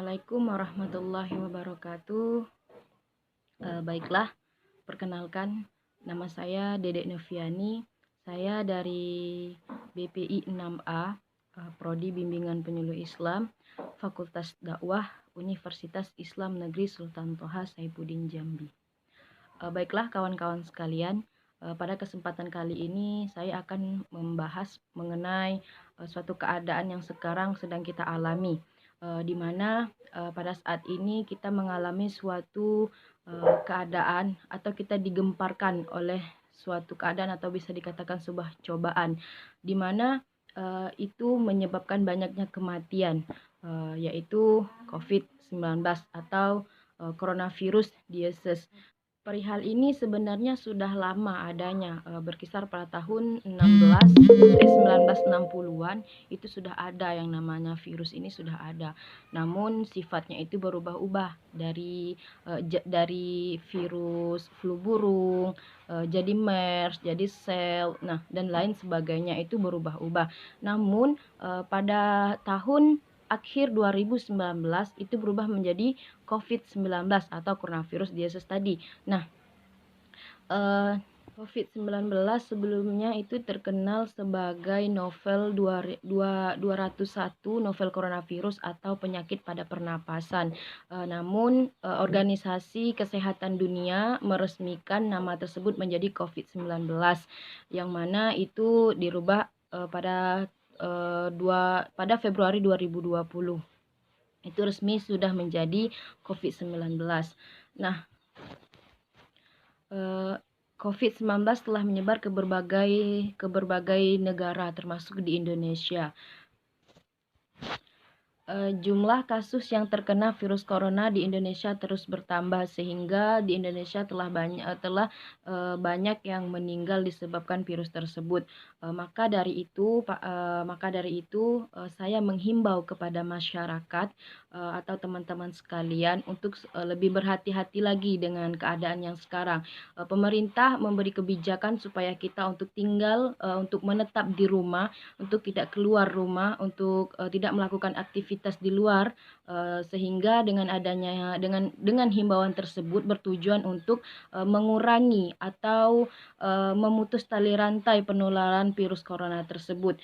Assalamualaikum warahmatullahi wabarakatuh. Baiklah, perkenalkan nama saya Dedek Noviani. Saya dari BPI 6A, Prodi Bimbingan Penyuluh Islam, Fakultas Dakwah, Universitas Islam Negeri Sultan Toha Saifuddin Jambi. Baiklah kawan-kawan sekalian, pada kesempatan kali ini saya akan membahas mengenai suatu keadaan yang sekarang sedang kita alami, di mana pada saat ini kita mengalami suatu keadaan atau kita digemparkan oleh suatu keadaan atau bisa dikatakan sebuah cobaan, di mana itu menyebabkan banyaknya kematian, yaitu COVID-19 atau coronavirus disease. Perihal ini sebenarnya sudah lama adanya, berkisar pada tahun 1960-an itu sudah ada yang namanya virus ini sudah ada. Namun sifatnya itu berubah-ubah dari virus flu burung, jadi MERS, jadi SARS, dan lain sebagainya itu berubah-ubah. Namun pada tahun akhir 2019 itu berubah menjadi COVID-19 atau coronavirus disease tadi. COVID-19 sebelumnya itu terkenal sebagai novel 201 novel coronavirus atau penyakit pada pernapasan. Namun Organisasi Kesehatan Dunia meresmikan nama tersebut menjadi COVID-19, yang mana itu dirubah pada Februari 2020. Itu resmi sudah menjadi COVID-19. COVID-19 telah menyebar ke berbagai negara termasuk di Indonesia. Jumlah kasus yang terkena virus corona di Indonesia terus bertambah sehingga di Indonesia telah banyak yang meninggal disebabkan virus tersebut. Maka dari itu saya menghimbau kepada masyarakat atau teman-teman sekalian untuk lebih berhati-hati lagi dengan keadaan yang sekarang. Pemerintah memberi kebijakan supaya kita untuk untuk menetap di rumah, untuk tidak keluar rumah, untuk tidak melakukan aktivitas di luar, sehingga dengan himbauan tersebut bertujuan untuk mengurangi atau memutus tali rantai penularan virus corona tersebut.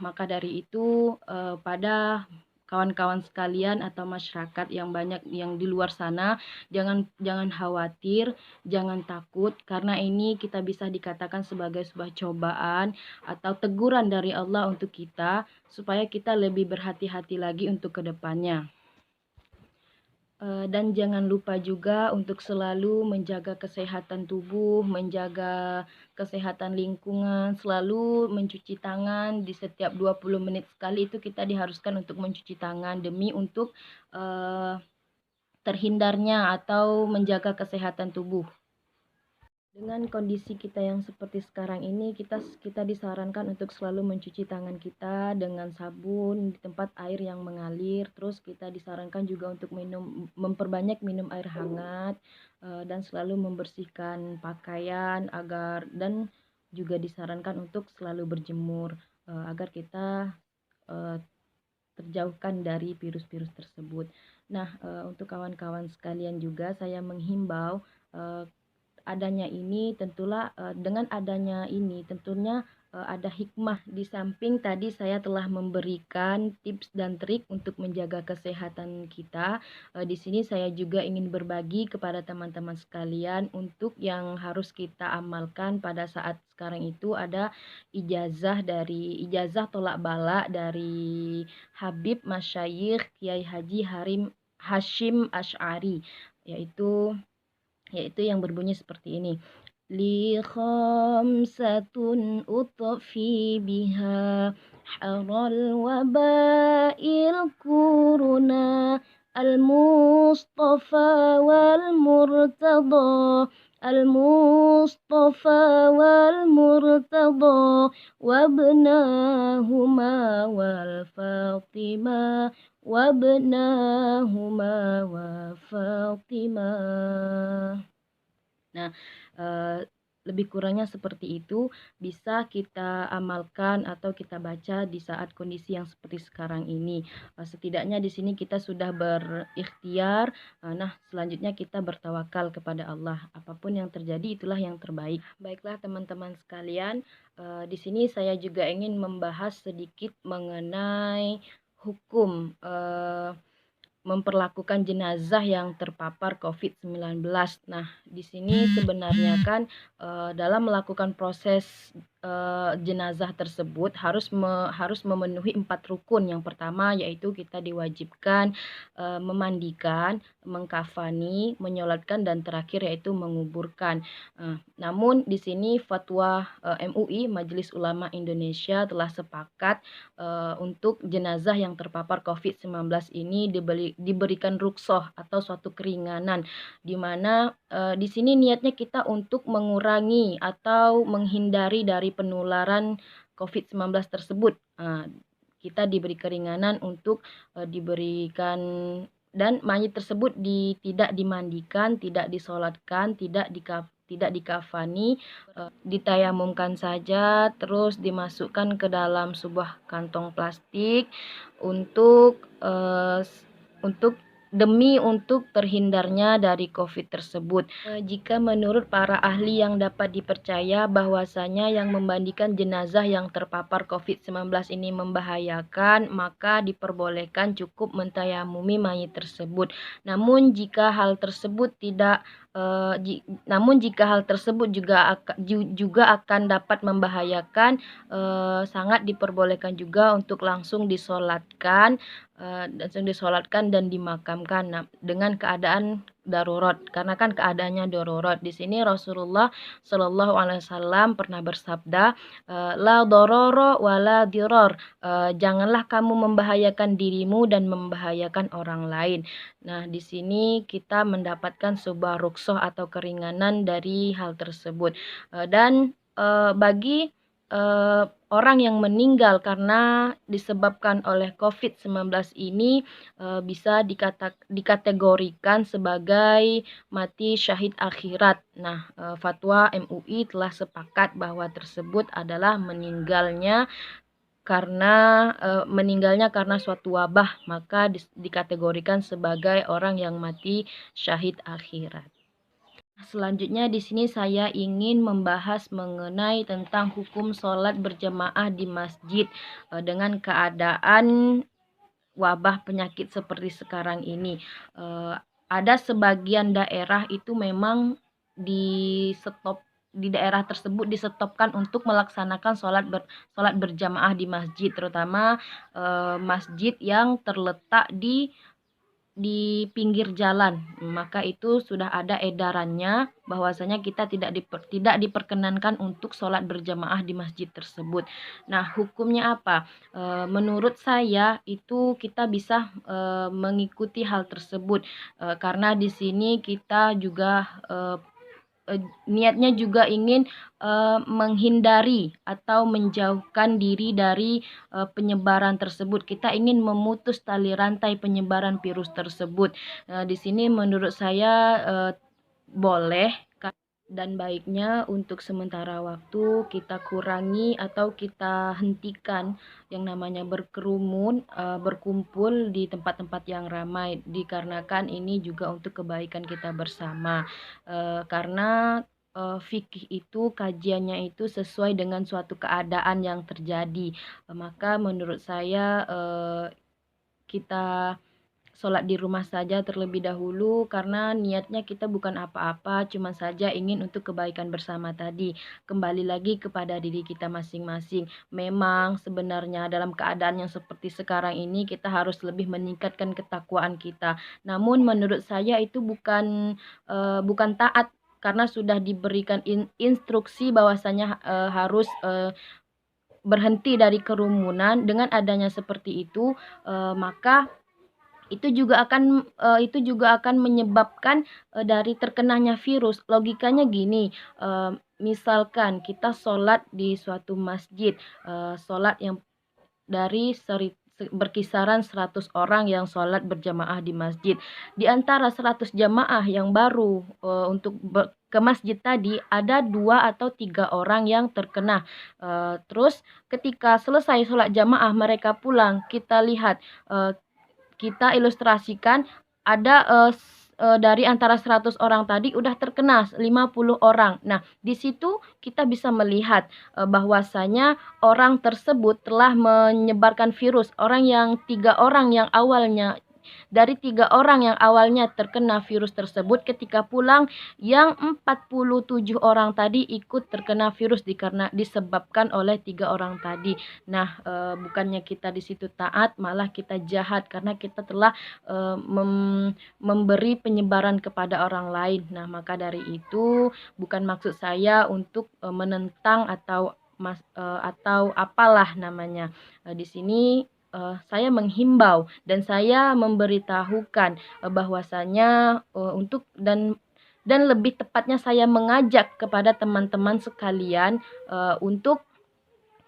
Maka dari itu pada kawan-kawan sekalian atau masyarakat yang banyak yang di luar sana, jangan khawatir, jangan takut, karena ini kita bisa dikatakan sebagai sebuah cobaan atau teguran dari Allah untuk kita, supaya kita lebih berhati-hati lagi untuk kedepannya. Dan jangan lupa juga untuk selalu menjaga kesehatan tubuh, menjaga kesehatan lingkungan, selalu mencuci tangan di setiap 20 menit sekali. Itu kita diharuskan untuk mencuci tangan demi untuk terhindarnya atau menjaga kesehatan tubuh. Dengan kondisi kita yang seperti sekarang ini, kita disarankan untuk selalu mencuci tangan kita dengan sabun di tempat air yang mengalir. Terus kita disarankan juga untuk memperbanyak minum air hangat, dan selalu membersihkan pakaian dan juga disarankan untuk selalu berjemur agar kita terjauhkan dari virus-virus tersebut. Untuk kawan-kawan sekalian juga saya menghimbau dengan adanya ini tentunya ada hikmah. Di samping tadi saya telah memberikan tips dan trik untuk menjaga kesehatan kita, di sini saya juga ingin berbagi kepada teman-teman sekalian untuk yang harus kita amalkan pada saat sekarang itu. Ada ijazah tolak bala dari Habib Masyayikh Kiai Haji Hashim Asy'ari, yaitu yang berbunyi seperti ini. Li khamsatun utfi biha haral wabail kuruna al-mustafa wal murtada wabnahuma wal fatima wabnahuma wa Fatimah. lebih kurangnya seperti itu bisa kita amalkan atau kita baca di saat kondisi yang seperti sekarang ini. Setidaknya di sini kita sudah berikhtiar. Nah, selanjutnya kita bertawakal kepada Allah. Apapun yang terjadi itulah yang terbaik. Baiklah teman-teman sekalian, di sini saya juga ingin membahas sedikit mengenai hukum memperlakukan jenazah yang terpapar COVID-19. Nah, di sini sebenarnya kan dalam melakukan proses jenazah tersebut harus memenuhi 4 rukun. Yang pertama yaitu kita diwajibkan memandikan, mengkafani, menyolatkan, dan terakhir yaitu menguburkan. Namun di sini fatwa MUI Majelis Ulama Indonesia telah sepakat untuk jenazah yang terpapar COVID-19 ini diberikan ruksoh atau suatu keringanan, di mana di sini niatnya kita untuk mengurangi atau menghindari dari penularan COVID-19 tersebut. Kita diberi keringanan untuk diberikan dan mayit tersebut tidak dimandikan, tidak disolatkan, tidak dikafani, ditayamumkan saja, terus dimasukkan ke dalam sebuah kantong plastik untuk demi untuk terhindarnya dari COVID tersebut. Jika menurut para ahli yang dapat dipercaya bahwasanya yang memandikan jenazah yang terpapar COVID-19 ini membahayakan, maka diperbolehkan cukup mentayamumi mayit tersebut. Namun jika hal tersebut juga akan dapat membahayakan, sangat diperbolehkan juga untuk langsung disolatkan dan dimakamkan dengan keadaan darurat, karena kan keadaannya darurat. Di sini Rasulullah Shallallahu Alaihi Wasallam pernah bersabda, la dororo wala diror, janganlah kamu membahayakan dirimu dan membahayakan orang lain. Nah, di sini kita mendapatkan sebuah ruksoh atau keringanan dari hal tersebut. Dan bagi orang yang meninggal karena disebabkan oleh COVID-19 ini bisa dikategorikan sebagai mati syahid akhirat. Nah, fatwa MUI telah sepakat bahwa tersebut adalah meninggalnya karena suatu wabah, maka dikategorikan sebagai orang yang mati syahid akhirat. Selanjutnya di sini saya ingin membahas mengenai tentang hukum sholat berjamaah di masjid dengan keadaan wabah penyakit seperti sekarang ini. Ada sebagian daerah itu memang di daerah tersebut disetopkan untuk melaksanakan sholat berjamaah di masjid, terutama masjid yang terletak di pinggir jalan. Maka itu sudah ada edarannya bahwasanya kita tidak diperkenankan untuk sholat berjamaah di masjid tersebut. Nah, hukumnya apa? Menurut saya itu kita bisa mengikuti hal tersebut karena di sini kita juga niatnya juga ingin menghindari atau menjauhkan diri dari penyebaran tersebut. Kita ingin memutus tali rantai penyebaran virus tersebut. Di sini menurut saya boleh dan baiknya untuk sementara waktu kita kurangi atau kita hentikan yang namanya berkerumun, berkumpul di tempat-tempat yang ramai, dikarenakan ini juga untuk kebaikan kita bersama. Karena fikih itu kajiannya itu sesuai dengan suatu keadaan yang terjadi. Maka menurut saya kita sholat di rumah saja terlebih dahulu, karena niatnya kita bukan apa-apa, cuma saja ingin untuk kebaikan bersama tadi. Kembali lagi kepada diri kita masing-masing. Memang sebenarnya dalam keadaan yang seperti sekarang ini kita harus lebih meningkatkan ketakwaan kita. Namun menurut saya itu bukan taat, karena sudah diberikan instruksi bahwasanya harus berhenti dari kerumunan. Dengan adanya seperti itu, maka itu juga akan menyebabkan dari terkenanya virus. Logikanya gini, misalkan kita sholat di suatu masjid, sholat yang dari berkisaran 100 orang yang sholat berjamaah di masjid. Di antara 100 jamaah yang baru untuk ke masjid tadi ada 2 atau 3 orang yang terkena. Terus ketika selesai sholat jamaah mereka pulang, kita lihat, kita ilustrasikan ada, dari antara 100 orang tadi udah terkena 50 orang. Nah, di situ kita bisa melihat, bahwasanya orang tersebut telah menyebarkan virus. Dari 3 orang yang awalnya terkena virus tersebut, ketika pulang yang 47 orang tadi ikut terkena virus disebabkan oleh 3 orang tadi. Nah, bukannya kita di situ taat, malah kita jahat karena kita telah, memberi penyebaran kepada orang lain. Nah, maka dari itu bukan maksud saya untuk, menentang atau apalah namanya. Di sini, saya menghimbau dan saya memberitahukan, bahwasanya, dan lebih tepatnya saya mengajak kepada teman-teman sekalian, untuk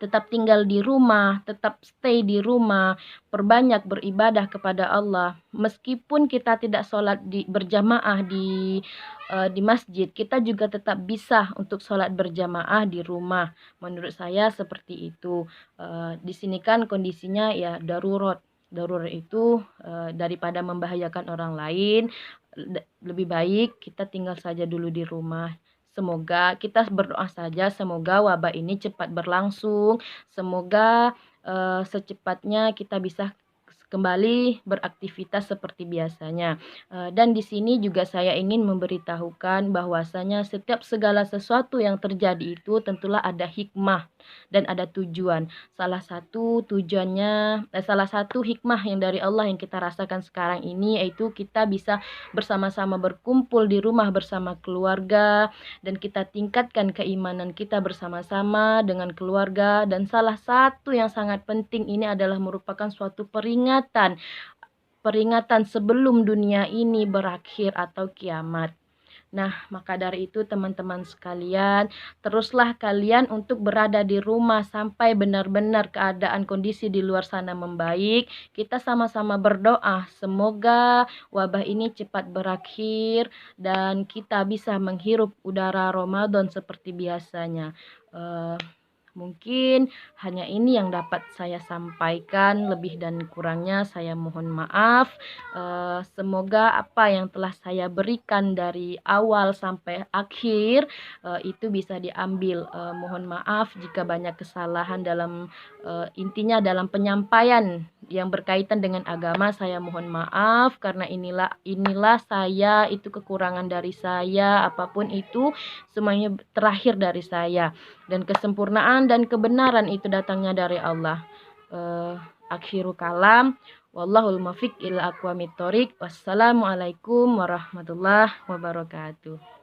tetap tinggal di rumah, tetap stay di rumah, perbanyak beribadah kepada Allah. Meskipun kita tidak sholat berjamaah di masjid, kita juga tetap bisa untuk sholat berjamaah di rumah. Menurut saya seperti itu. Di sini kan kondisinya ya darurat. Darurat itu, daripada membahayakan orang lain, lebih baik kita tinggal saja dulu di rumah. Semoga kita berdoa saja, semoga wabah ini cepat berlangsung, semoga, secepatnya kita bisa kembali beraktivitas seperti biasanya. Dan di sini juga saya ingin memberitahukan bahwasanya setiap segala sesuatu yang terjadi itu tentulah ada hikmah dan ada tujuan. Salah satu hikmah yang dari Allah yang kita rasakan sekarang ini yaitu kita bisa bersama-sama berkumpul di rumah bersama keluarga, dan kita tingkatkan keimanan kita bersama-sama dengan keluarga. Dan salah satu yang sangat penting ini adalah merupakan suatu peringatan sebelum dunia ini berakhir atau kiamat. Nah, maka dari itu teman-teman sekalian, teruslah kalian untuk berada di rumah sampai benar-benar keadaan kondisi di luar sana membaik. Kita sama-sama berdoa semoga wabah ini cepat berakhir dan kita bisa menghirup udara Ramadan seperti biasanya. Mungkin hanya ini yang dapat saya sampaikan, lebih dan kurangnya saya mohon maaf. Semoga apa yang telah saya berikan dari awal sampai akhir, itu bisa diambil. Mohon maaf jika banyak kesalahan intinya dalam penyampaian yang berkaitan dengan agama, saya mohon maaf karena inilah saya, itu kekurangan dari saya, apapun itu semuanya terakhir dari saya. Dan kesempurnaan dan kebenaran itu datangnya dari Allah. Akhiru kalam. Wallahul muwaffiq ila aqwamit thoriq. Wassalamualaikum warahmatullahi wabarakatuh.